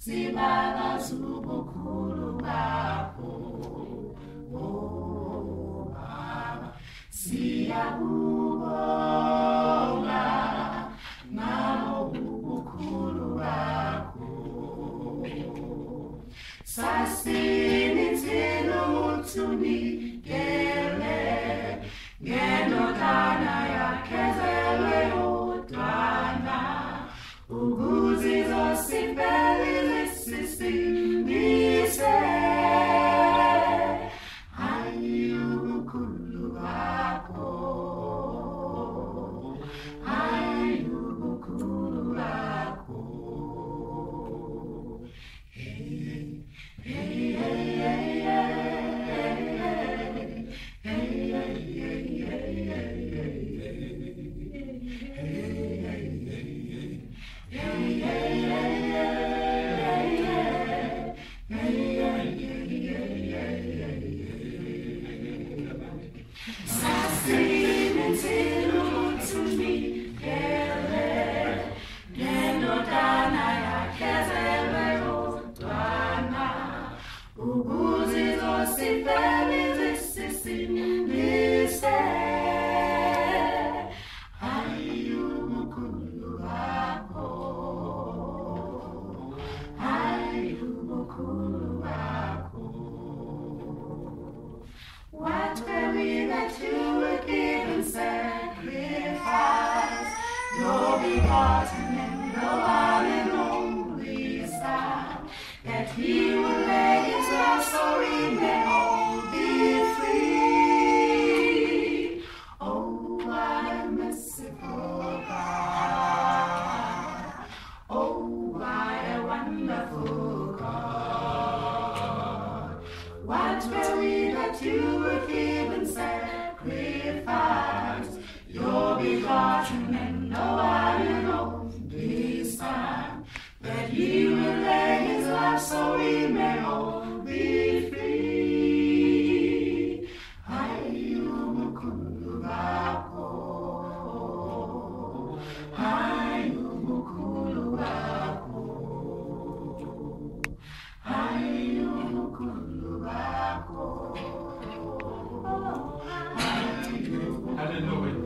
SABBATH-Ubukhulu Bakho. Oh Baba, siyakubonga ngabo ubukhulu bakho. Sasinithile utunikele ngendodana yakhe zelwe yodwana ukuze izosibhela isisindise. Hayi ubukhulu bakho, hayi ubukhulu bakho. Hey, hey, hey, hey, hey, hey, what were we that you would give and sacrifice your begotten and the one and only Son, that he would lay his life so we may all be free? Oh, what a merciful God! Oh, what a wonderful God! What were we that you would give and sacrifice your begotten and the one and only Son, that he will lay his life so we may all be free? Hayi ubukhulu bakho, hayi ubukhulu bakho, hayi ubukhulu bakho. Hallelujah.